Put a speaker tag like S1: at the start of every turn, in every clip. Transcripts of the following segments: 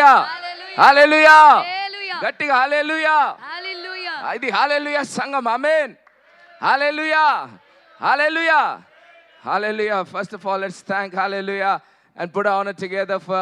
S1: హల్లెలూయా, హల్లెలూయా,
S2: హల్లెలూయా,
S1: గట్టిగా హల్లెలూయా.
S2: హల్లెలూయా.
S1: ఇది హల్లెలూయా సంఘం. ఆమేన్. హల్లెలూయా, హల్లెలూయా, హల్లెలూయా. First of all, let's thank hallelujah and put our honor together for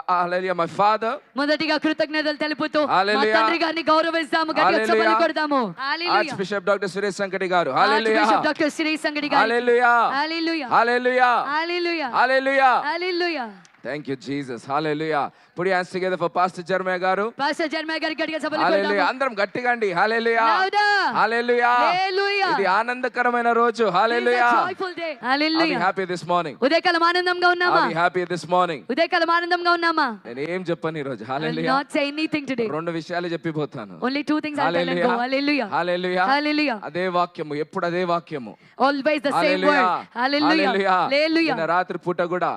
S1: hallelujah my father.
S2: మొదటిగా కృతజ్ఞతలు తెలుపుతూ మా
S1: Hallelujah.
S2: తండ్రి గారిని గౌరవిస్తాము. గట్టిగా
S1: Hallelujah.
S2: చప్పట్లు కొడదాము. హల్లెలూయా.
S1: Archbishop Dr. సురేష్ సంకటి గారు. హల్లెలూయా,
S2: ఆర్చ్బిషప్ డాక్టర్ శ్రీ సంగడి గారు.
S1: హల్లెలూయా,
S2: హల్లెలూయా,
S1: హల్లెలూయా,
S2: హల్లెలూయా,
S1: హల్లెలూయా.
S2: హల్లెలూయా.
S1: Thank you Jesus. Hallelujah. Put your hands together for Pastor Jeremiah garu.
S2: Pastor Jeremiah గారికి గట్టిగా చప్పట్లు
S1: హల్లెలూయా.
S2: కొడదాము.
S1: అందరం గట్టిగా అండి. హల్లెలూయా,
S2: Louder.
S1: హల్లెలూయా.
S2: హల్లెలూయా.
S1: ఇది ఆనందకరమైన రోజు.
S2: It is
S1: hallelujah.
S2: a joyful day.
S1: Are we
S2: hallelujah.
S1: happy this morning?
S2: ఉదయకాలం ఆనందంగా ఉన్నామా?
S1: Are we happy this morning?
S2: ఉదయకాలం ఆనందంగా ఉన్నామా?
S1: నేను ఏం చెప్పను ఈ రోజు.
S2: I will
S1: hallelujah.
S2: not say anything today.
S1: రెండు విషయాలు చెప్పిపోతాను.
S2: Only two things I'll tell and go. Hallelujah.
S1: Hallelujah.
S2: Hallelujah.
S1: అదే వాక్యము, ఎప్పుడు అదే వాక్యము.
S2: Always the same
S1: hallelujah,
S2: word. Hallelujah.
S1: Hallelujah.
S2: Hallelujah.
S1: నిన్న రాత్రి పూట కూడా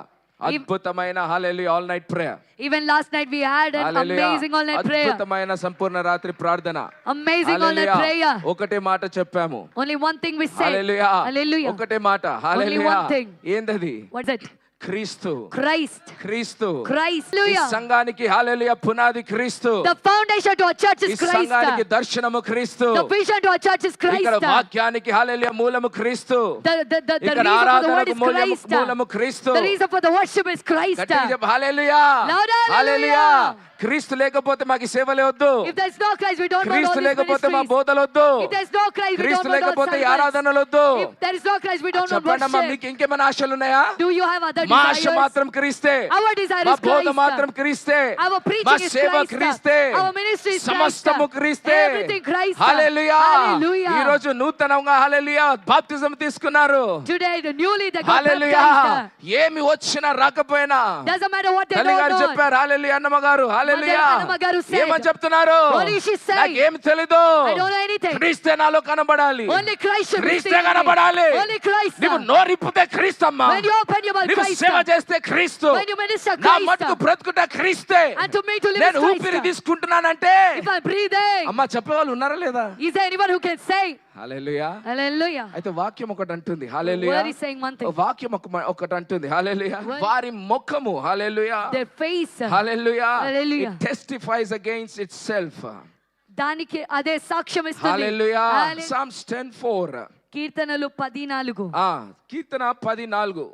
S1: అద్భుతమైన hallelujah all night prayer.
S2: Even last night we had an amazing all night prayer.
S1: అద్భుతమైన సంపూర్ణ రాత్రి ప్రార్థన.
S2: Amazing all night prayer.
S1: ఒకటే మాట చెప్పాము.
S2: Only one thing we said.
S1: Hallelujah.
S2: Hallelujah.
S1: ఒకటే మాట. హల్లెలూయా.
S2: one thing.
S1: ఏందది?
S2: What's it?
S1: క్రీస్తు,
S2: Christ.
S1: క్రీస్తు.
S2: Christ.
S1: ఈ
S2: Hallelujah.
S1: సంఘానికి హల్లెలూయా పునాది క్రీస్తు.
S2: The foundation to our church
S1: ఈ
S2: is Christ.
S1: సంఘానికి దర్శనము క్రీస్తు.
S2: The vision to our church is Christ.
S1: ఇక్కడ వాక్యానికి హల్లెలూయా మూలము క్రీస్తు.
S2: The
S1: ఇక్కడ
S2: reason for the word
S1: ఆరాధనకు
S2: is Christ.
S1: మూలము క్రీస్తు.
S2: The reason for the worship is Christ.
S1: గట్టిగా చెప్పు హల్లెలూయా.
S2: Louder,
S1: హల్లెలూయా.
S2: hallelujah.
S1: క్రీస్తు లేకపోతే మాకు ఈ సేవలే వద్దు.
S2: If there is no Christ, we don't want all
S1: క్రీస్తు
S2: these
S1: లేకపోతే మా
S2: ministries.
S1: బోధలు వద్దు.
S2: If there is no Christ, we
S1: క్రీస్తు
S2: don't want all
S1: లేకపోతే ఈ
S2: sermons.
S1: ఆరాధనలు వద్దు.
S2: If there is no Christ, we don't want
S1: చెప్పండి అమ్మా,
S2: worship.
S1: మీకు ఇంకేమైనా ఆశలు ఉన్నాయా?
S2: Do you have other
S1: మా ఆశ
S2: desires?
S1: మాత్రం క్రీస్తే.
S2: Our desire
S1: మా
S2: is
S1: బోధ
S2: Christ.
S1: మాత్రం క్రీస్తే.
S2: Our preaching
S1: మా
S2: is
S1: సేవ
S2: Christ.
S1: క్రీస్తే.
S2: Our ministry is Christ.
S1: సమస్తము క్రీస్తే.
S2: Everything Christ.
S1: హల్లెలూయా.
S2: Hallelujah.
S1: ఈ రోజు నూతనంగా హల్లెలూయా బాప్తిజం తీసుకున్నారు.
S2: Today, the newly they got
S1: hallelujah.
S2: baptized.
S1: ఏమి వచ్చినా రాకపోయినా
S2: Doesn't matter what they
S1: తల్లి
S2: know
S1: గారు
S2: or not.
S1: చెప్పారు. హల్లెలూయా. అన్నమ్మ గారు హల్లెలూయా.
S2: అన్నమ్మ గారు said.
S1: ఏమని చెప్తున్నారు?
S2: What is she saying?
S1: నాకేం తెలీదు.
S2: I don't know anything.
S1: క్రీస్తే నాలో కనబడాలి.
S2: Only Christ should be
S1: క్రీస్తే
S2: seen in me.
S1: కనబడాలి.
S2: Only Christ.
S1: నీవు నోరిప్పితే క్రీస్తమ్మా.
S2: When you open your mouth,
S1: నీవు
S2: Christ.
S1: సేవ చేస్తే క్రీస్తు.
S2: When you minister,
S1: నా
S2: Christ.
S1: మట్టుకు బ్రతుకుట క్రీస్తే.
S2: And to me to live
S1: నేను
S2: is Christ.
S1: ఊపిరి తీసుకుంటున్నానంటే
S2: If I'm breathing,
S1: అమ్మా చెప్పేవాళ్ళు ఉన్నారా లేదా?
S2: is there anyone who can say?
S1: Hallelujah.
S2: Hallelujah.
S1: అయితే వాక్యం ఒకటి అంటుంది.
S2: The
S1: hallelujah.
S2: word is saying one thing.
S1: వాక్యం ఒకటి అంటుంది. హల్లెలూయా.
S2: Word.
S1: వారి ముఖము హల్లెలూయా.
S2: Their face.
S1: Hallelujah.
S2: Hallelujah.
S1: It testifies against itself.
S2: దానికి అదే సాక్ష్యం ఇస్తుంది.
S1: హల్లెలూయా.
S2: Hallelujah.
S1: Psalms 10:4.
S2: కీర్తనలు 14.
S1: కీర్తన 14.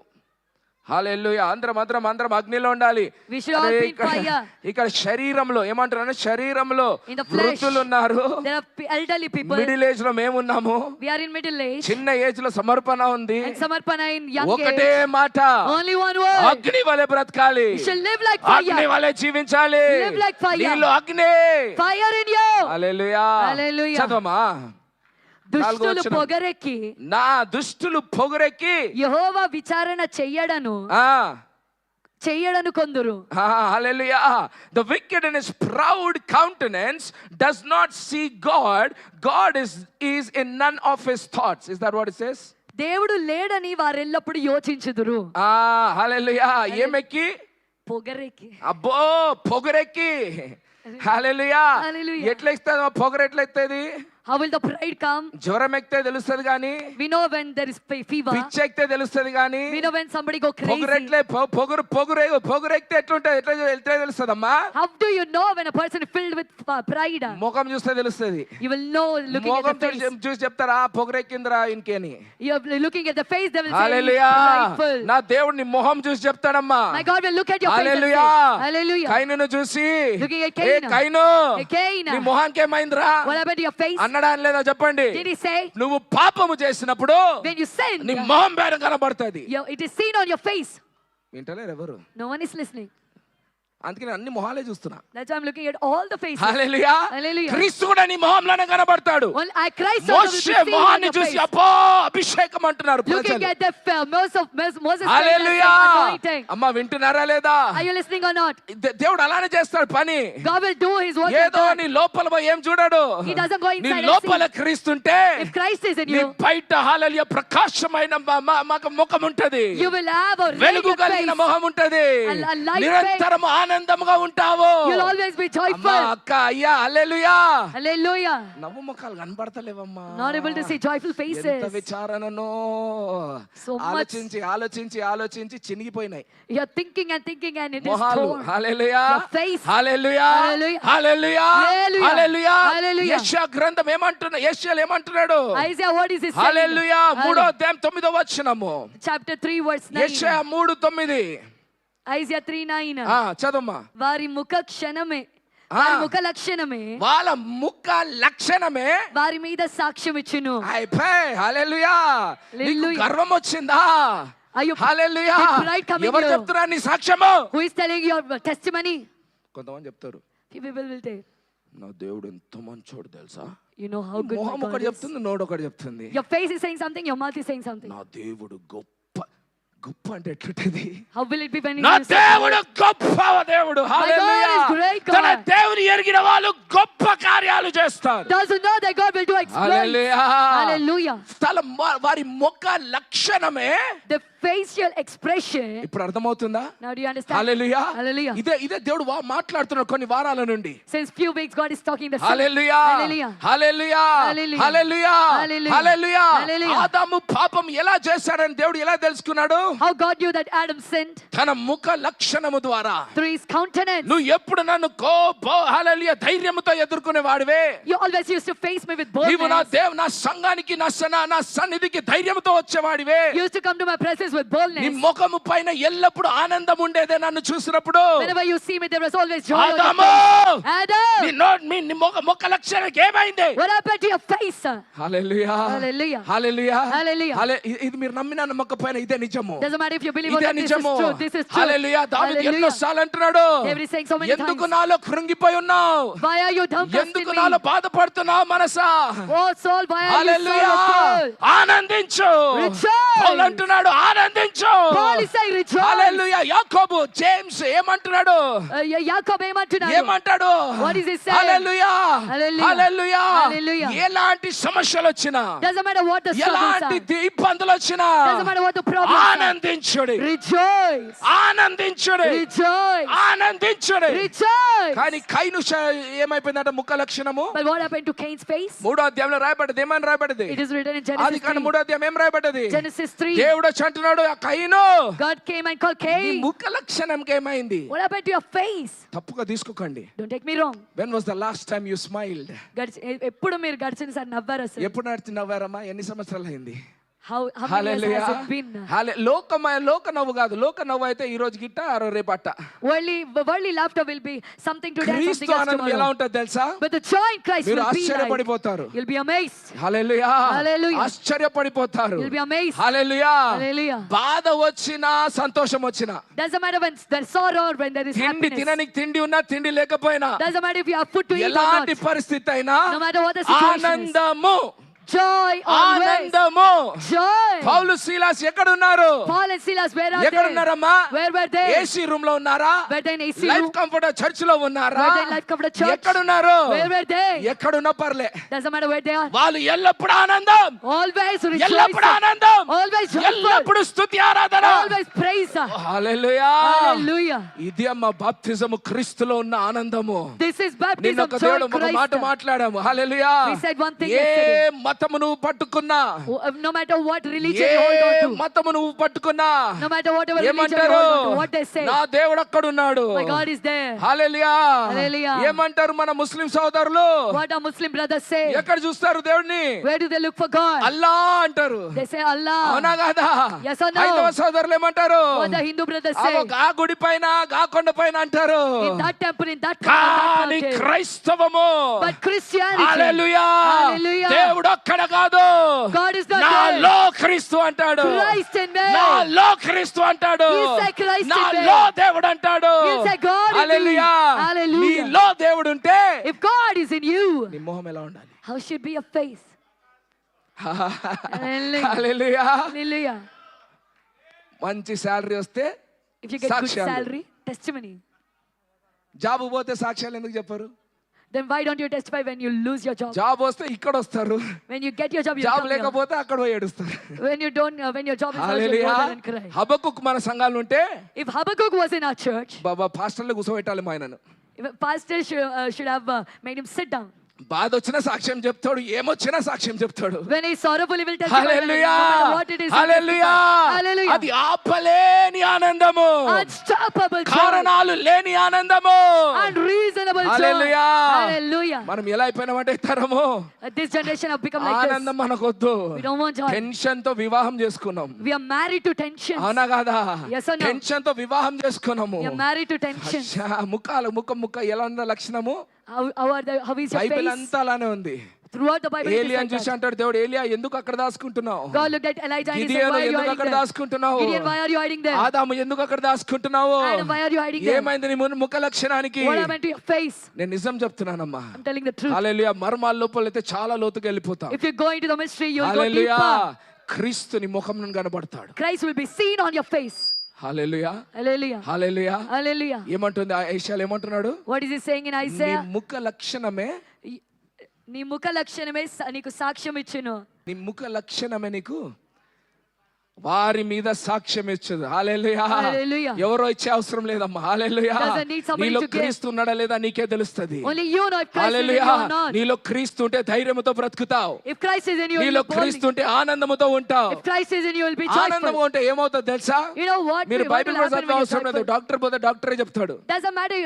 S1: హల్లెలూయా. అందరం అగ్నిలో ఉండాలి.
S2: We should all be in fire.
S1: ఇక్కడ శరీరంలో ఏమంటారు? శరీరంలో
S2: In the flesh.
S1: వృద్ధులు ఉన్నారు.
S2: There are elderly people.
S1: Middle age లో మేమున్నాము.
S2: We are in middle age.
S1: చిన్న ఏజ్ లో సమర్పణ ఉంది.
S2: And Samarpana in young
S1: ఒకటే
S2: age.
S1: మాట.
S2: Only one word.
S1: అగ్ని వలె బ్రతకాలి.
S2: You shall live like
S1: అగ్ని
S2: fire.
S1: వలె జీవించాలి.
S2: Live like fire.
S1: నీలో అగ్ని.
S2: Fire in you.
S1: Hallelujah.
S2: Hallelujah.
S1: చదవమా.
S2: దుష్టులు పొగరెక్కి
S1: నా దుష్టులు పొగరెక్కి
S2: యెహోవా విచారణ చెయ్యడను కొందరు.
S1: Hallelujah. The wicked in his proud countenance does not see God. God is in none of his thoughts. Is that what it says?
S2: దేవుడు లేడని వారెల్లప్పుడు యోచించుదురు.
S1: హల్లెలూయా. ఏమెక్కి?
S2: పొగరెక్కి.
S1: అబ్బో పొగరెక్కి. హల్లెలూయా.
S2: Hallelujah.
S1: ఎట్లా ఇస్తుంది పొగరు? ఎట్లా ఇస్తుంది?
S2: How will the pride come?
S1: జ్వరం ఎక్కితే తెలుస్తుంది గాని.
S2: We know when there is fever.
S1: పిచ్చి ఎక్కితే తెలుస్తుంది గాని.
S2: We know when somebody go crazy.
S1: పొగరు ఎక్కితే ఎట్లుంటది? ఎట్లా తెలుస్తుందమ్మా?
S2: How do you know when a person is filled with pride?
S1: ముఖం చూస్తే తెలుస్తుంది.
S2: You will know looking at
S1: ముఖం
S2: the face.
S1: చూసి చెప్తారా పొగరు ఎక్కిందిరా ఇంకేని?
S2: You are looking at the face, they will say
S1: hallelujah.
S2: he's prideful.
S1: నా దేవుడు నీ మొహం చూసి చెప్తాడమ్మా.
S2: My God will look at your face and say,
S1: hallelujah.
S2: Hallelujah.
S1: కైనును చూసి
S2: Looking at
S1: A
S2: Cain.
S1: కైను
S2: Hey, Cain.
S1: నీ మొహానికి ఏమైందిరా
S2: What happened to your face?
S1: అన్నడా లేదా చెప్పండి.
S2: Did he say?
S1: నువ్వు పాపము చేసినప్పుడు
S2: When you sin,
S1: నీ మొహం బయట కనబడుతుంది.
S2: it is seen on your face.
S1: వింటలేరు ఎవరు?
S2: No one is listening.
S1: అందుకే నేను అన్ని మొహాలే చూస్తున్నా.
S2: That's why I'm looking at all the faces.
S1: Hallelujah.
S2: Hallelujah.
S1: క్రీస్తు కూడా నీ మొహంలోనే కనబడతాడు.
S2: Well, I Christ also will be
S1: Moshe
S2: seen on
S1: మొహాన్ని
S2: your
S1: చూసి
S2: face.
S1: అబ్బో అభిషేకం అంటున్నారు
S2: Looking
S1: ప్రజలు.
S2: at the Moses face and
S1: hallelujah.
S2: saying anointing.
S1: అమ్మా వింటున్నారా లేదా?
S2: Are you listening or not?
S1: దేవుడు అలానే చేస్తాడు పని.
S2: God will do his work.
S1: ఏదో నీ లోపల ఏం చూడడు.
S2: He doesn't go inside
S1: నీ
S2: and
S1: లోపల
S2: see.
S1: క్రీస్తుంటే
S2: If Christ is in
S1: నీ
S2: you,
S1: బయట హల్లెలూయా ప్రకాశమైన ముఖం ఉంటది.
S2: you will have a
S1: వెలుగు
S2: radiant
S1: కలిగిన
S2: face.
S1: ముఖం ఉంటది.
S2: A light
S1: నిరంతరం ఆనంద ఆనందంగా ఉంటావు.
S2: You'll always be
S1: అమ్మా,
S2: joyful.
S1: అక్క, అయ్యా, హల్లెలూయా.
S2: Hallelujah.
S1: నవ్వు ముఖాలు కనబడతలేవమ్మా.
S2: Not able to see joyful
S1: ఎంత
S2: faces.
S1: విచారణనో.
S2: So much.
S1: ఆలోచించి ఆలోచించి ఆలోచించి చినిగిపోయినాయి
S2: You're thinking and thinking and it is
S1: మొహాలు.
S2: torn.
S1: Hallelujah,
S2: Your face.
S1: Hallelujah,
S2: Hallelujah.
S1: Hallelujah,
S2: Hallelujah.
S1: Hallelujah.
S2: Hallelujah.
S1: యెషయా గ్రంథం యెషయాలు ఏమంటున్నాడు?
S2: Isaiah, what is he saying?
S1: హల్లెలూయా. 3వ అధ్యాయం 9వ వచనము.
S2: Chapter 3 verse 9.
S1: యెషయా 3:9.
S2: Isaiah 3:9.
S1: చదవమ్మా.
S2: వారి ముఖ క్షణమే,
S1: ఆ.
S2: వారి ముఖ లక్షణమే
S1: వాళ్ళ ముఖ లక్షణమే
S2: వారి మీద సాక్ష్యం ఇచ్చును.
S1: అయిపోయి. హల్లెలూయా. నీకు
S2: Hallelujah.
S1: గర్వం వచ్చిందా?
S2: Are you
S1: hallelujah.
S2: Did pride come in
S1: ఎవరు
S2: you?
S1: చెప్తున్నారు నీ సాక్ష్యము?
S2: Who is telling your testimony?
S1: కొంతమంది చెప్తారు,
S2: Few people will say,
S1: నా దేవుడు ఎంత మంచోడు తెలుసా.
S2: you know how good
S1: మొహం
S2: my God
S1: ఒకటి
S2: is.
S1: చెప్తుంది, నోడు ఒకటి చెప్తుంది.
S2: Your face is saying something, your mouth is saying something.
S1: నా దేవుడు గొప్ప. గొప్ప అంటే ఎట్లుంటది?
S2: How will it be when
S1: నా
S2: you say,
S1: దేవుడు గొప్ప దేవుడు. హల్లెలూయా.
S2: is great God.
S1: తన దేవుని ఎరిగిన వాళ్ళు గొప్ప కార్యాలు చేస్తారు.
S2: does you know that God will do exploits?
S1: Hallelujah.
S2: Hallelujah.
S1: వారి ముఖ లక్షణమే.
S2: The facial expression.
S1: ఇప్పుడు అర్థమవుతుందా?
S2: Now do you understand?
S1: Hallelujah.
S2: Hallelujah.
S1: ఇదే దేవుడు మాట్లాడుతున్నాడు కొన్ని వారాల నుండి.
S2: Since few weeks God is talking the same.
S1: Hallelujah,
S2: Hallelujah.
S1: Hallelujah,
S2: Hallelujah.
S1: Hallelujah,
S2: Hallelujah.
S1: Hallelujah.
S2: Hallelujah.
S1: ఆదాము పాపం ఎలా చేశాడని దేవుడు ఎలా తెలుసుకున్నాడు?
S2: How God knew that Adam sinned?
S1: తన ముఖ లక్షణము ద్వారా.
S2: Through his countenance.
S1: నువ్వు ఎప్పుడు నన్ను హల్లెలూయా ధైర్యముతో ఎదుర్కొనే వాడివే.
S2: You always used to face me with
S1: నీవు నా
S2: boldness.
S1: నా సంఘానికి నా సన్నిధికి ధైర్యంతో వచ్చేవాడివే.
S2: You used to come to my presence with
S1: నీ
S2: boldness.
S1: ముఖము పైన ఎల్లప్పుడు ఆనందం ఉండేదే నన్ను చూసినప్పుడు.
S2: Whenever you see me, there was always joy on your
S1: ఆదాము,
S2: face.
S1: నీ
S2: Adam,
S1: నీ ముఖ లక్షణానికి ఏమైంది?
S2: what happened to your face, sir?
S1: Hallelujah,
S2: Hallelujah.
S1: Hallelujah,
S2: Hallelujah.
S1: ఇది మీరు నమ్మినా నమ్మకపోయినా ఇదే నిజము.
S2: Doesn't matter if you believe or
S1: ఇదే
S2: not, this is
S1: నిజము.
S2: true. This is true.
S1: హల్లెలూయా. దావీదు
S2: Hallelujah.
S1: ఎన్నోసార్లు అంటున్నాడు,
S2: David is saying so many
S1: ఎందుకు
S2: times,
S1: నాలో కృంగిపోయి ఉన్నావు?
S2: why are you downcast in
S1: ఎందుకు
S2: me?
S1: నాలో బాధపడుతున్నావు మనసా?
S2: Oh soul, why are you
S1: hallelujah.
S2: sorrowful?
S1: ఆనందించు.
S2: Rejoice.
S1: పౌలు అంటున్నాడు ఆనందించు.
S2: Paul is saying rejoice.
S1: హల్లెలూయా. యాకోబు, జేమ్స్ ఏమంటున్నాడు?
S2: యాకోబు ఏమంటున్నాడు?
S1: ఏమంటాడు?
S2: What is he saying?
S1: Hallelujah,
S2: Hallelujah.
S1: Hallelujah.
S2: Hallelujah.
S1: ఎలాంటి సమస్యలు వచ్చినా,
S2: Doesn't matter what the struggles
S1: ఎలాంటి
S2: are.
S1: ఇబ్బందులు వచ్చినా,
S2: Doesn't matter what the problems are.
S1: ఆనందించుడి,
S2: Rejoice.
S1: ఆనందించుడి,
S2: Rejoice.
S1: ఆనందించుడి.
S2: Rejoice.
S1: కానీ కైను ఏమైపోయిందంటే ముఖ లక్షణము.
S2: But what happened to Cain's face?
S1: 3వ అధ్యాయంలో రాయబడ్డది. ఏమని రాయబడ్డది?
S2: It is written in
S1: ఆది
S2: Genesis
S1: కాండం
S2: 3.
S1: 3వ అధ్యాయం ఏం రాయబడ్డది?
S2: Genesis 3.
S1: దేవుడు వచ్చి అంటున్నాడు, ఆ కైను
S2: God came and called
S1: నీ
S2: Cain.
S1: ముఖ లక్షణంకి ఏమైంది?
S2: What happened to your face?
S1: తప్పుగా తీసుకోకండి.
S2: Don't take me wrong.
S1: When was the last time you smiled?
S2: ఎప్పుడు మీరు గడిచినసారి నవ్వారా సార్?
S1: ఎప్పుడు నవ్వారమ్మా? ఎన్ని సంవత్సరాలు అయింది?
S2: How many years
S1: hallelujah.
S2: has it been?
S1: లోక నవ్వు కాదు. లోక నవ్వు అయితే ఈ రోజు గిట్ట రేపట్ట.
S2: Worldly laughter will be something today and
S1: క్రీస్తు
S2: something else
S1: ఆనందం ఎలా
S2: tomorrow.
S1: ఉంటది తెలుసా?
S2: But the joy in Christ
S1: మీరు
S2: will be like,
S1: ఆశ్చర్యపడిపోతారు.
S2: you'll be amazed.
S1: Hallelujah.
S2: Hallelujah.
S1: ఆశ్చర్యపడిపోతారు.
S2: You'll be amazed.
S1: Hallelujah.
S2: Hallelujah.
S1: బాధ వచ్చినా సంతోషం వచ్చినా,
S2: Doesn't matter when there's sorrow or when there is
S1: తిండి
S2: happiness.
S1: తిననికి తిండి ఉన్నా తిండి లేకపోయినా,
S2: Doesn't matter if you have food to eat or
S1: ఎలాంటి
S2: not.
S1: పరిస్థితి అయినా
S2: No matter what the situation is.
S1: ఆనందము,
S2: Joy always.
S1: ఆనందము.
S2: Joy.
S1: పౌలు సీలాస్ ఎక్కడ ఉన్నారు?
S2: Paul and Silas, where are
S1: ఎక్కడ
S2: they?
S1: ఉన్నారమ్మా?
S2: Where were they?
S1: AC room లో ఉన్నారా?
S2: Were they in AC
S1: life
S2: room?
S1: Comfort church లో ఉన్నారా?
S2: Were they in Life Comfort Church?
S1: ఎక్కడ ఉన్నారు?
S2: Where were they?
S1: ఎక్కడున్నా పర్లే,
S2: Doesn't matter where they are.
S1: వాళ్ళు ఎల్లప్పుడు ఆనందం,
S2: Always
S1: ఎల్లప్పుడు
S2: rejoicing.
S1: ఆనందం,
S2: Always joyful.
S1: ఎల్లప్పుడు స్తుతి ఆరాధన.
S2: Always praise.
S1: హల్లెలూయా.
S2: Hallelujah.
S1: ఇది అమ్మ బాప్తిజము, క్రీస్తులో ఉన్న ఆనందము.
S2: This is baptism,
S1: నిన్న ఒక
S2: joy
S1: దేవుడు
S2: in
S1: ఒక మాట
S2: Christ.
S1: మాట్లాడాము. హల్లెలూయా.
S2: We said one thing
S1: A
S2: yesterday.
S1: మతము నువ్వు పట్టుకున్నా,
S2: No matter what religion
S1: A
S2: you hold on to,
S1: మతము నువ్వు పట్టుకున్నా,
S2: no matter whatever religion you
S1: ఏమంటారు?
S2: hold on to, what they say,
S1: నా దేవుడు అక్కడున్నాడు.
S2: my God is there.
S1: Hallelujah.
S2: Hallelujah.
S1: ఏమంటారు మన ముస్లిం సోదరులు?
S2: What our Muslim brothers say,
S1: ఎక్కడ చూస్తారు దేవుడిని?
S2: where do they look for God?
S1: అల్లా అంటారు.
S2: They say Allah.
S1: అవునా కాదా?
S2: Yes or no?
S1: హైందవ సోదరులు ఏమంటారు?
S2: What the Hindu brothers
S1: అవో
S2: say,
S1: గా గుడి పైన గా కొండ పైన అంటారు.
S2: in that temple, in that
S1: కానీ
S2: mountain.
S1: క్రైస్తవము,
S2: But Christianity,
S1: hallelujah,
S2: Hallelujah.
S1: దేవుడు అక్కడ కాదు,
S2: God is not
S1: నాలో
S2: there.
S1: క్రీస్తు అంటాడు.
S2: Christ in me.
S1: నాలో క్రీస్తు అంటాడు.
S2: He said Christ in me.
S1: నాలో దేవుడు అంటాడు.
S2: He said God in me.
S1: Hallelujah.
S2: Hallelujah.
S1: నీలో దేవుడు ఉంటే
S2: If God is in you,
S1: నీ మొహం ఎలా ఉండాలి?
S2: how should be your face? Hallelujah.
S1: Hallelujah.
S2: Hallelujah.
S1: మంచి శాలరీ వస్తే
S2: If you get good
S1: సాక్ష్యాలు.
S2: salary, testimony.
S1: జాబ్ పోతే సాక్ష్యాలు ఎందుకు చెప్పారు?
S2: Then why don't you testify when you lose your job?
S1: Job వస్తే ఇక్కడ వస్తారు,
S2: When you get your job, you
S1: job
S2: come here.
S1: లేకపోతే అక్కడ పోయి ఏడుస్తారు.
S2: When you don't, when your job is out, you go
S1: hallelujah.
S2: there and cry.
S1: హబక్కుకు మన సంఘాలు ఉంటే
S2: If Habakkuk was in our church,
S1: బాబా పాస్టర్లు కూర్చోబెట్టాలి మా ఆయనను.
S2: if a pastor should have made him sit down.
S1: బాధ వచ్చిన సాక్ష్యం చెప్తాడు, ఏమొచ్చినా సాక్ష్యం చెప్తాడు.
S2: When he's sorrowful, he will testify.
S1: Hallelujah,
S2: No matter what it is, he will
S1: hallelujah.
S2: testify. Hallelujah.
S1: అది ఆపలేని ఆనందము,
S2: Unstoppable joy.
S1: కారణాలు లేని ఆనందము.
S2: Unreasonable joy.
S1: హల్లెలూయా.
S2: Hallelujah.
S1: మనం ఎలా అయిపోయినామంటే తరము
S2: This generation have become like
S1: ఆనందం
S2: this.
S1: మనకొద్దు,
S2: We don't want joy.
S1: Tension తో వివాహం చేసుకున్నాం.
S2: We are married to tensions.
S1: అవునా కాదా?
S2: Yes or no?
S1: టెన్షన్ తో వివాహం చేసుకున్నాము.
S2: We are married to tensions.
S1: ముక్క ఎలా ఉన్న లక్షణము
S2: How is your
S1: Bible
S2: face?
S1: అంతా అలానే ఉంది.
S2: Throughout the Bible, it is
S1: ఏలియాని
S2: like
S1: చూసి
S2: that.
S1: అంటాడు దేవుడు, ఏలియా ఎందుకు అక్కడ దాచుకుంటున్నావు?
S2: God looked at Elijah and he said,
S1: గిదియోను
S2: why are you
S1: ఎందుకు
S2: hiding
S1: అక్కడ
S2: there?
S1: దాచుకుంటున్నావు?
S2: Gideon, why are you hiding there?
S1: ఆదాము ఎందుకు అక్కడ దాచుకుంటున్నావు?
S2: Adam, why are you hiding there?
S1: ఏమైంది నీ ముఖ లక్షణానికి?
S2: What happened to your face?
S1: నేను నిజం చెప్తున్నానమ్మా.
S2: I'm telling the truth.
S1: హల్లెలూయా. మర్మాల లోపలైతే చాలా లోతుకి వెళ్ళిపోతాం.
S2: If you go into the mystery, you'll go
S1: hallelujah.
S2: deeper.
S1: క్రీస్తుని ముఖం నుండి కనబడతాడు.
S2: Christ will be seen on your face.
S1: Hallelujah,
S2: Hallelujah.
S1: Hallelujah.
S2: Hallelujah.
S1: ఏమంటుంది ఐషాలు, ఏమంటున్నాడు?
S2: What is he saying in
S1: నీ
S2: Isaiah?
S1: ముఖ లక్షణమే,
S2: నీ ముఖ లక్షణమే నీకు సాక్ష్యం ఇచ్చును.
S1: నీ ముఖ లక్షణమే నీకు వారి మీద సాక్ష్యం ఇచ్చదు. హల్లెలూయా.
S2: Hallelujah.
S1: ఎవరో ఇచ్చే అవసరం లేదమ్మా. హల్లెలూయా.
S2: Doesn't need somebody
S1: నీలో
S2: to give.
S1: క్రీస్తు ఉన్నాడా లేదా నీకే తెలుస్తది.
S2: Only you know if Christ is in
S1: hallelujah.
S2: you or not.
S1: నీలో క్రీస్తు ఉంటే ధైర్యముతో బ్రతుకుతావు.
S2: If Christ is in you,
S1: నీలో
S2: you'll be
S1: క్రీస్తు
S2: boldly.
S1: ఉంటే ఆనందముతో ఉంటావు.
S2: If Christ is in you, you'll be
S1: ఆనందంగా
S2: joyful.
S1: ఉంటే ఏమవుతుంది తెలుసా?
S2: You know what?
S1: మీరు
S2: What
S1: బైబిల్
S2: will
S1: కూడా
S2: happen
S1: చదివే
S2: when
S1: అవసరం
S2: you're
S1: లేదు.
S2: joyful?
S1: డాక్టర్ పోతే డాక్టరే చెప్తాడు.
S2: Doesn't matter.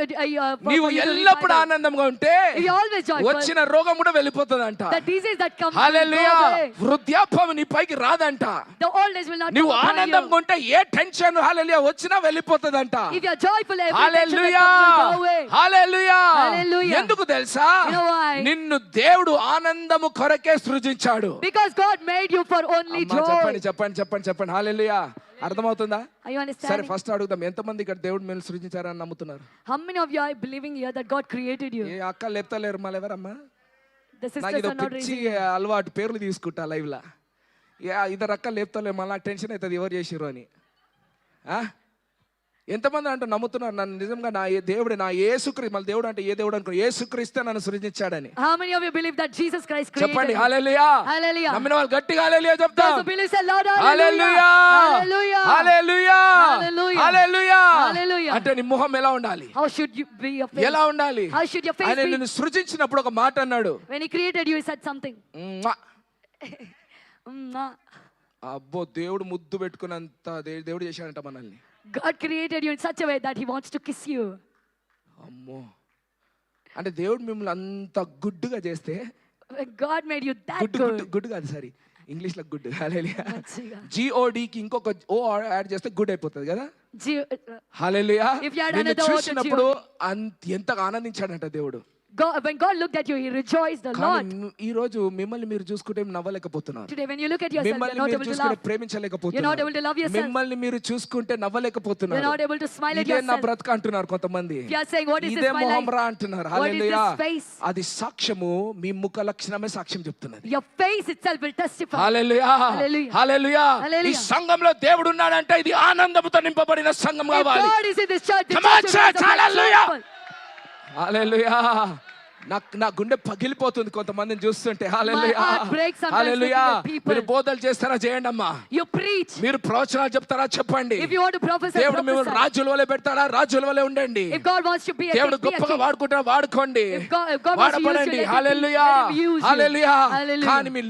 S1: నీవు
S2: for you to read
S1: ఎల్లప్పుడు
S2: Bible.
S1: ఆనందంగా ఉంటే
S2: If you're always joyful,
S1: వచ్చిన రోగం కూడా వెళ్ళిపోతుందంట.
S2: the disease that comes will
S1: hallelujah.
S2: go away.
S1: వృద్ధాప్యం నీ పైకి రాదంట.
S2: The old age will not
S1: నువ్వు
S2: come upon
S1: ఆనందంగా
S2: you.
S1: ఉంటే ఏ టెన్షన్ హల్లెలూయా వచ్చినా వెళ్ళిపోతుందంట.
S2: If you're joyful, every tension that
S1: hallelujah,
S2: comes will go away.
S1: Hallelujah.
S2: Hallelujah.
S1: ఎందుకు తెలుసా?
S2: You know why?
S1: నిన్ను దేవుడు ఆనందము కొరకే సృజించాడు.
S2: Because God made you for only
S1: అమ్మా,
S2: joy.
S1: చెప్పండి హల్లెలూయా. అర్థమవుతుందా?
S2: Are you
S1: సరే,
S2: understanding?
S1: ఫస్ట్ అడుగుదాం, ఎంతమంది ఇక్కడ దేవుడు మిమ్మల్ని సృజించారని నమ్ముతున్నారు?
S2: How many of you are believing here that God created you?
S1: ఏ అక్క లేపుతలేరు మళ్ళీ ఎవరమ్మా?
S2: The
S1: నాకు
S2: sisters
S1: ఇది
S2: are not
S1: పిచ్చి
S2: raising.
S1: అలవాటు, పేర్లు తీసుకుంటా లైవ్ లా. ఇద్దరు అక్క లేపుతలేరు, మళ్ళీ నాకు టెన్షన్ అవుతుంది ఎవరు చేసిర్రు అని. ఎంతమంది అంటూ నమ్ముతున్నారు నన్ను నిజంగా నా దేవుడు, నా యేసుక్రీస్తు, మళ్ళీ దేవుడు అంటే ఏ దేవుడు అనుకో, యేసుక్రీస్తే నన్ను సృజించాడని?
S2: How many of you believe that Jesus Christ created
S1: చెప్పండి
S2: you?
S1: హల్లెలూయా.
S2: Hallelujah.
S1: నమ్మిన వాళ్ళు గట్టిగా హల్లెలూయా చెప్తాం.
S2: Those who believe say Lord,
S1: hallelujah,
S2: hallelujah.
S1: Hallelujah,
S2: Hallelujah.
S1: Hallelujah.
S2: Hallelujah.
S1: అంటే నీ ముఖం ఎలా ఉండాలి?
S2: How should you be your face?
S1: ఎలా ఉండాలి?
S2: How should your face
S1: ఆయన
S2: be?
S1: నిన్ను సృజించినప్పుడు ఒక మాట అన్నాడు.
S2: When he created you, he said something.
S1: మ్వా.
S2: Mm,
S1: అబ్బో, దేవుడు ముద్దు పెట్టుకున్నంత దేవుడు చేశాడంట మనల్ని.
S2: God created you in such a way that he wants to kiss you.
S1: అమ్మో, అంటే దేవుడు మిమ్మల్ని అంత గుడ్డుగా చేస్తే,
S2: When God made you that
S1: గుడ్డు
S2: good.
S1: గుడ్డు కాదు, సారీ, ఇంగ్లీష్ లో గుడ్. హల్లెలూయా.
S2: మంచిగా.
S1: GODకి ఇంకొక ఓ యాడ్ చేస్తే గుడ్ అయిపోతుంది కదా.
S2: G-
S1: hallelujah.
S2: If you had
S1: నిన్ను
S2: another word to
S1: చూసినప్పుడు ఎంతగా ఆనందించాడంట దేవుడు.
S2: when God looked at you, he rejoiced a lot.
S1: కానీ ఈ రోజు మిమ్మల్ని మీరు చూసుకుంటే నవ్వలేకపోతున్నారు.
S2: Today, when you look at yourself, you're
S1: మిమ్మల్ని
S2: not
S1: మీరు
S2: able to
S1: చూసుకుంటే
S2: laugh. You're not
S1: ప్రేమించలేకపోతున్నారు.
S2: able to love yourself.
S1: మిమ్మల్ని మీరు చూసుకుంటే
S2: You're
S1: నవ్వలేకపోతున్నారు.
S2: not able to smile at
S1: ఇదే నా
S2: yourself.
S1: బ్రతుకు అంటున్నారు కొంతమంది.
S2: If you are saying, what is
S1: ఇదే
S2: this my
S1: మొహం
S2: life?
S1: రా అంటున్నారు.
S2: What is
S1: hallelujah.
S2: this face?
S1: అది సాక్ష్యము, మీ ముఖ లక్షణమే సాక్ష్యం చెప్తున్నది.
S2: Your face itself will testify.
S1: Hallelujah,
S2: Hallelujah.
S1: హల్లెలూయా. ఈ
S2: Hallelujah.
S1: సంఘంలో దేవుడు ఉన్నాడంటే ఇది ఆనందముతో నింపబడిన సంఘం
S2: If
S1: కావాలి.
S2: God is in this church, the
S1: Come on,
S2: church will
S1: church.
S2: rise up like
S1: Hallelujah.
S2: joyful.
S1: హల్లెలూయా. నా గుండె పగిలిపోతుంది కొంతమందిని చూస్తుంటే. హల్లెలూయా,
S2: heart breaks sometimes
S1: hallelujah.
S2: looking at people.
S1: మీరు బోధలు చేస్తారా చేయండి అమ్మా.
S2: You preach.
S1: మీరు ప్రవచనాలు చెప్తారా చెప్పండి.
S2: If you want to prophesy,
S1: దేవుడు మిమ్మల్ని
S2: prophesy.
S1: రాజుల వలె పెడతాడా, రాజుల వలె ఉండండి.
S2: If God wants you to be a
S1: దేవుడు
S2: king, be a
S1: గొప్పగా
S2: king.
S1: వాడుకుంటారా వాడుకోండి,
S2: If God wants to use you,
S1: వాడబడండి.
S2: let him
S1: hallelujah,
S2: use you.
S1: Hallelujah.
S2: Hallelujah.
S1: కానీ మీ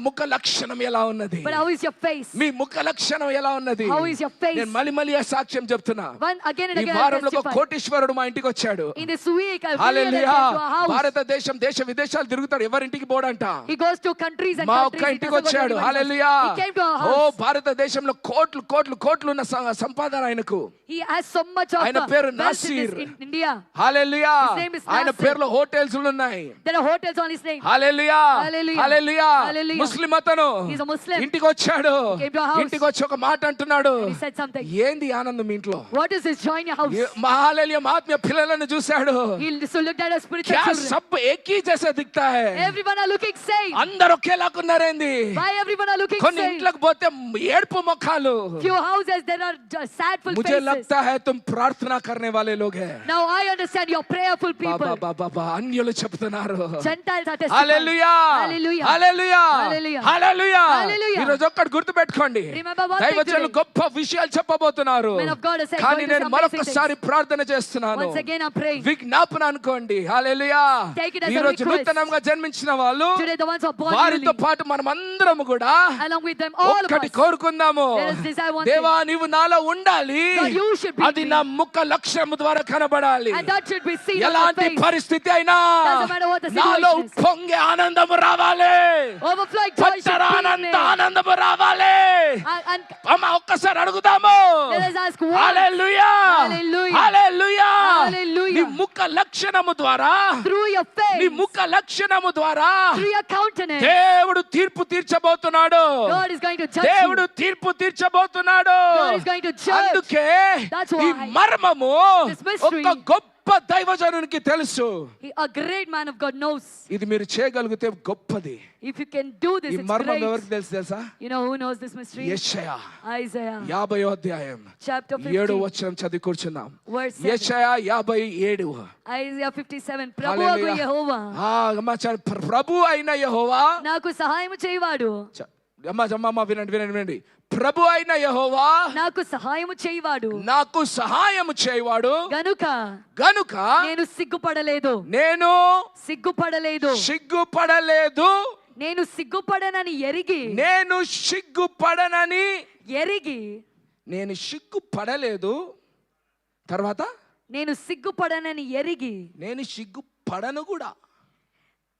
S1: ముఖ లక్షణం ఎలా ఉన్నది?
S2: But how is your face?
S1: మీ ముఖ లక్షణం ఎలా ఉన్నది?
S2: How is your face?
S1: నేను మళ్ళీ ఆ సాక్ష్యం చెప్తున్నా.
S2: Again and
S1: ఈ
S2: again I
S1: వారంలో ఒక
S2: testify.
S1: కోటీశ్వరుడు మా ఇంటికి వచ్చాడు.
S2: In this week, I
S1: hallelujah.
S2: came to a house.
S1: భారతదేశం దేశ విదేశాలు తిరుగుతాడు, ఎవరింటికి పోడంట.
S2: He goes to countries and
S1: మా
S2: countries.
S1: ఒక్క
S2: He
S1: ఇంటికి
S2: doesn't go to
S1: వచ్చాడు.
S2: anyone's
S1: hallelujah.
S2: house. He came to our
S1: oh
S2: house.
S1: భారతదేశంలో కోట్లు ఉన్న సంపాదన ఆయనకు.
S2: He has so much of
S1: ఆయన పేరు
S2: wealth in
S1: Nasir.
S2: India.
S1: Hallelujah.
S2: His name is
S1: ఆయన
S2: Nasir.
S1: పేరులో హోటల్స్ ఉన్నాయి.
S2: There are hotels on his name.
S1: Hallelujah,
S2: Hallelujah.
S1: Hallelujah.
S2: Hallelujah.
S1: ముస్లిం అతను
S2: He's a Muslim.
S1: ఇంటికి వచ్చాడు.
S2: He came to our house.
S1: ఇంటికి వచ్చి ఒక మాట అంటున్నాడు.
S2: He said something.
S1: ఏంది ఆనందం మీ ఇంట్లో?
S2: What is this joy in your house?
S1: మా హల్లెలూయా, మా ఆత్మీయ పిల్లలను చూశాడు.
S2: He so looked at us spiritual
S1: క్యా
S2: children.
S1: सब एक ही जैसे दिखता है
S2: Everyone are looking same.
S1: అందరూ ఒకేలాగా ఉన్నారేంది
S2: Why everyone are looking
S1: కొన్ని
S2: same?
S1: ఇంట్లోకి పోతే ఏడుపు ముఖాలు
S2: Few houses there are just sadful
S1: मुझे
S2: faces.
S1: लगता है तुम प्रार्थना करने वाले लोग हैं
S2: Now I understand you're prayerful people.
S1: బాబా బాబా అన్యులు చెప్తున్నారు
S2: Gentiles are testifying.
S1: Hallelujah
S2: Hallelujah.
S1: Hallelujah
S2: Hallelujah.
S1: Hallelujah
S2: Hallelujah.
S1: ఈ రోజు ఒక్కటి గుర్తుపెట్టుకోండి
S2: Remember one thing
S1: దైవజనులు
S2: today.
S1: గొప్ప విషయాలు చెప్పబోతున్నారు
S2: Men of God are saying
S1: కానీ
S2: going to
S1: నేను
S2: some amazing
S1: మరొకసారి ప్రార్థన చేస్తున్నాను
S2: Once again I'm praying.
S1: విజ్ఞాపన అనుకోండి హల్లెలూయా
S2: Take it as
S1: ఈ
S2: a
S1: రోజు
S2: request.
S1: నూతనంగా జన్మించిన వాళ్ళు
S2: Today the ones who are born
S1: వారితో
S2: newly,
S1: పాటు మనం అందరం కూడా
S2: along with them all of
S1: ఒక్కటి
S2: us.
S1: కోరుకుందాము
S2: Let us desire one
S1: దేవా నీవు నాలో ఉండాలి
S2: God, you should be
S1: అది
S2: in
S1: నా
S2: me.
S1: ముఖ లక్ష్యము ద్వారా కనబడాలి
S2: And that should be seen on your
S1: ఎలాంటి
S2: face.
S1: పరిస్థితి అయినా
S2: Doesn't matter what the
S1: నాలో
S2: situation is.
S1: పొంగే ఆనందము రావాలి
S2: Overflowing joy should be in
S1: పట్టరానంత
S2: me.
S1: ఆనందము రావాలి
S2: And
S1: అమ్మ ఒక్కసారి అడుగుదాము
S2: let us ask what?
S1: Hallelujah
S2: Hallelujah.
S1: Hallelujah
S2: Hallelujah.
S1: నీ ముఖ లక్షణము ద్వారా
S2: Through your
S1: నీ
S2: face,
S1: ముఖ లక్షణము ద్వారా
S2: through your countenance,
S1: దేవుడు తీర్పు తీర్చబోతున్నాడు
S2: God is going to judge
S1: దేవుడు
S2: you.
S1: తీర్పు తీర్చబోతున్నాడు
S2: God is going to judge.
S1: అందుకే
S2: That's
S1: ఈ
S2: why
S1: మర్మము
S2: this mystery,
S1: ఒక గొప్ప దైవజనునికి తెలుసు
S2: A great man of God knows.
S1: ఇది మీరు చేయగలిగితే గొప్పది
S2: If you can do this,
S1: ఈ
S2: it's
S1: మర్మం
S2: great.
S1: ఎవరికి తెలుసు తెలుసా
S2: You know who knows this mystery?
S1: యెషయా
S2: Isaiah
S1: 50వ అధ్యాయం
S2: chapter
S1: 7వ
S2: 50,
S1: వచనం చదివి కూర్చున్నాం
S2: verse 7.
S1: యెషయా 57
S2: Isaiah 57. ప్రభు అగు
S1: హల్లెలూయా.
S2: యెహోవా
S1: అమ్మా ప్రభు అయిన యెహోవా
S2: నాకు సహాయం చేయవాడు.
S1: అమ్మా వినండి ప్రభు అయిన యెహోవా
S2: నాకు సహాయం చేయవాడు
S1: నాకు సహాయం చేయవాడు
S2: గనుక నేను సిగ్గుపడలేదు.
S1: నేను
S2: సిగ్గుపడలేదు.
S1: సిగ్గుపడలేదు
S2: నేను సిగ్గుపడనని ఎరిగి
S1: నేను సిగ్గుపడనని
S2: ఎరిగి
S1: నేను సిగ్గుపడలేదు తర్వాత
S2: నేను సిగ్గుపడనని ఎరిగి
S1: నేను సిగ్గుపడను కూడా.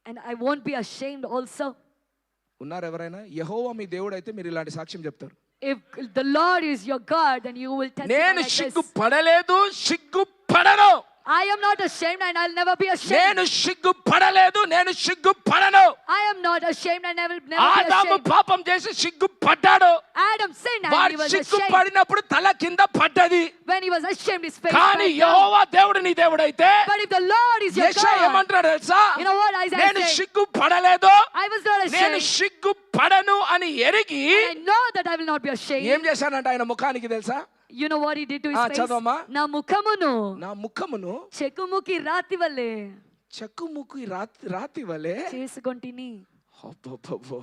S2: and I won't be ashamed also.
S1: ఉన్నారు ఎవరైనా యెహోవా మీ దేవుడు అయితే మీరు ఇలాంటి సాక్ష్యం చెప్తారు.
S2: If the Lord is your God, then you will testify
S1: నేను
S2: like this.
S1: సిగ్గుపడలేదు సిగ్గుపడను.
S2: I am not ashamed and I'll never be ashamed.
S1: నేను సిగ్గుపడలేదు నేను సిగ్గుపడను.
S2: I am not ashamed and I will never be
S1: ఆదాము
S2: ashamed.
S1: పాపం చేసి సిగ్గుపడ్డాడు.
S2: Adam sinned and he
S1: వాడు
S2: was ashamed.
S1: సిగ్గుపడినప్పుడు తల కింద పడ్డది.
S2: When he was ashamed, his face
S1: కానీ
S2: fell down.
S1: యెహోవా దేవుడు నీ దేవుడైతే
S2: But if the Lord is your
S1: యెషయా
S2: God,
S1: ఏమంటాడు తెలుసా?
S2: you know what Isaiah
S1: నేను
S2: said?
S1: సిగ్గుపడలేదు
S2: I was not
S1: నేను
S2: ashamed.
S1: సిగ్గుపడను అని ఎరిగి
S2: I know that I will not be ashamed.
S1: ఏం చేశానంట ఆయన ముఖానికి తెలుసా?
S2: You know what he did to his face?
S1: చదవమ్మా.
S2: నా ముఖమును చెక్కుముకి రాతి వలె
S1: చెక్కుముకి రాతి వలె
S2: చేసుకొంటిని.
S1: అబ్బబ్బబ్బో.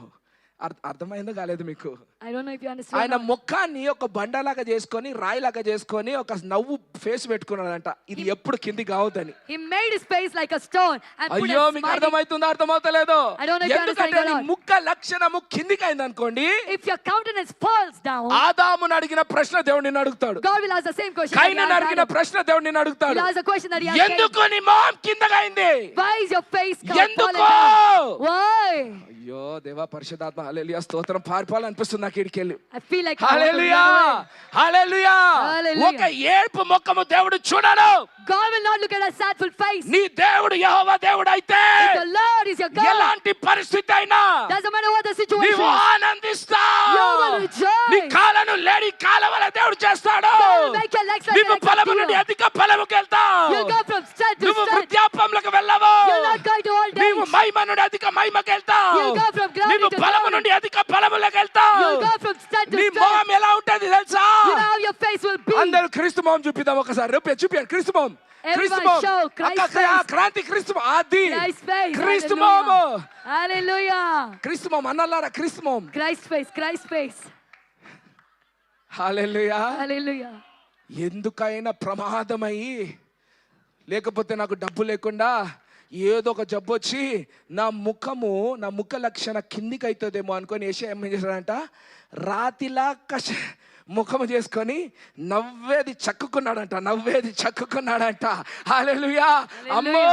S1: అర్థమైందో కాలేదు మీకు?
S2: I don't know if you understand.
S1: ఆయన ముఖాన్ని ఒక బండలాగా చేసుకొని రాయిలాగా చేసుకొని ఒక నవ్వు ఫేస్ పెట్టుకున్నాడంట. ఇది ఎప్పుడు కింది కావద్దని.
S2: He made his face like a stone and put
S1: అయ్యో
S2: a
S1: మీకు
S2: smiling.
S1: అర్థమవుతుందో అర్థమవుతలేదో?
S2: I don't know if you
S1: ఎందుకంటే
S2: understand
S1: నీ
S2: God.
S1: ముఖ లక్షణము కిందికి అయింది అనుకోండి,
S2: If your countenance falls down,
S1: ఆదామును అడిగిన ప్రశ్న దేవుడు నిన్ను అడుగుతాడు.
S2: God will ask the same question. that he
S1: కయీనును
S2: asked
S1: అడిగిన
S2: Adam.
S1: ప్రశ్న దేవుడు నిన్ను అడుగుతాడు.
S2: He'll ask the question that he asked
S1: ఎందుకు
S2: Cain.
S1: నీ మొహం కిందగా అయింది?
S2: Why is your face fallen
S1: ఎందుకు?
S2: down? Why?
S1: అయ్యో దేవా పరిశుద్ధాత్మ హల్లెలూయా స్తోత్రం. పారిపోవాలనిపిస్తుంది నాకు ఇడికెళ్ళి.
S2: I feel like I want to
S1: hallelujah
S2: run away.
S1: Hallelujah.
S2: Hallelujah.
S1: ఒక ఏడుపు ముఖము దేవుడు చూడడు.
S2: God will not look at a sadful face.
S1: నీ దేవుడు యెహోవా దేవుడు అయితే
S2: If the Lord is your God,
S1: ఎలాంటి పరిస్థితి అయినా
S2: doesn't matter what the situation
S1: నీవు
S2: is,
S1: ఆనందిస్తావు.
S2: you will rejoice.
S1: నీ కాళ్ళను లేడి కాలవల దేవుడు చేస్తాడు.
S2: God will make your legs like
S1: నీవు
S2: an
S1: పొలము నుండి
S2: deer.
S1: అధిక పొలముకి వెళ్తావు.
S2: You'll go from strength to
S1: నువ్వు
S2: strength.
S1: వృద్ధాప్యంలోకి వెళ్ళవు.
S2: You'll not go to old
S1: నీవు
S2: age.
S1: మహిమ నుండి అధిక మహిమకి వెళ్తావు.
S2: You'll go from glory
S1: నీవు
S2: to
S1: పొలము
S2: glory.
S1: నుండి అధిక పొలములోకి వెళ్తావు.
S2: You'll go from strength to
S1: నీ
S2: strength.
S1: మొహం ఎలా ఉంటది తెలుసా?
S2: You know how your face will be.
S1: అందరూ క్రీస్తు మొహం చూపిద్దాం ఒకసారి. చూపియండి క్రీస్తు మొహం.
S2: Everybody
S1: క్రీస్తు మొహం.
S2: show Christ face.
S1: క్రాంతి క్రీస్తు మొహం. అది
S2: Christ face.
S1: క్రీస్తు
S2: Hallelujah.
S1: మొహం.
S2: Hallelujah.
S1: క్రీస్తు మొహం అన్నలారా క్రీస్తు మొహం.
S2: Christ face. Christ face.
S1: హల్లెలూయా.
S2: Hallelujah.
S1: ఎందుకైనా ప్రమాదమై లేకపోతే నాకు డబ్బు లేకుండా ఏదో ఒక జబ్బు వచ్చి నా ముఖ లక్షణ కిందికి అవుతుందేమో అనుకొని యెషయా ఏం చేశాడంట? రాతిలా ముఖము చేసుకొని నవ్వేది చక్కుకున్నాడంట. హల్లెలూయా. అమ్మో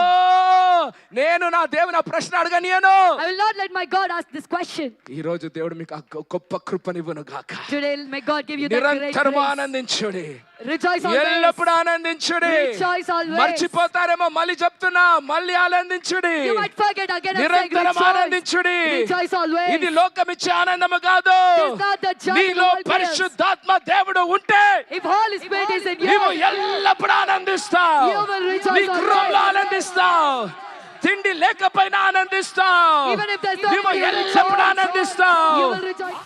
S1: నేను నా దేవుని ప్రశ్న అడగనియను.
S2: I will not let my God ask this question.
S1: ఈ రోజు దేవుడు మీకు ఆ గొప్ప కృపనివ్వను గాక.
S2: Today may God give you that great
S1: నిరంతరము
S2: grace.
S1: ఆనందించుడి.
S2: Rejoice always.
S1: ఎల్లప్పుడూ ఆనందించుడి.
S2: Rejoice always.
S1: మర్చిపోతారేమో మళ్ళీ చెప్తున్నా, మళ్ళీ ఆనందించుడి.
S2: You might forget again and say
S1: నిరంతరం
S2: rejoice.
S1: ఆనందించుడి.
S2: Rejoice always.
S1: ఇది లోకమిచ్చే ఆనందము కాదు.
S2: It's not the joy
S1: నీలో
S2: the world gives.
S1: పరిశుద్ధాత్మ దేవుడు ఉంటే
S2: If Holy Spirit is in you,
S1: నీవు ఎల్లప్పుడూ ఆనందిస్తావు.
S2: You will rejoice
S1: నీ గృహంలో
S2: always.
S1: ఆనందిస్తావు. తిండి లేకపోయినా ఆనందిస్తావు
S2: Even if there's no
S1: నువ్వు
S2: food,
S1: ఎలిసినప్పుడు
S2: you
S1: ఆనందిస్తావు
S2: will rejoice.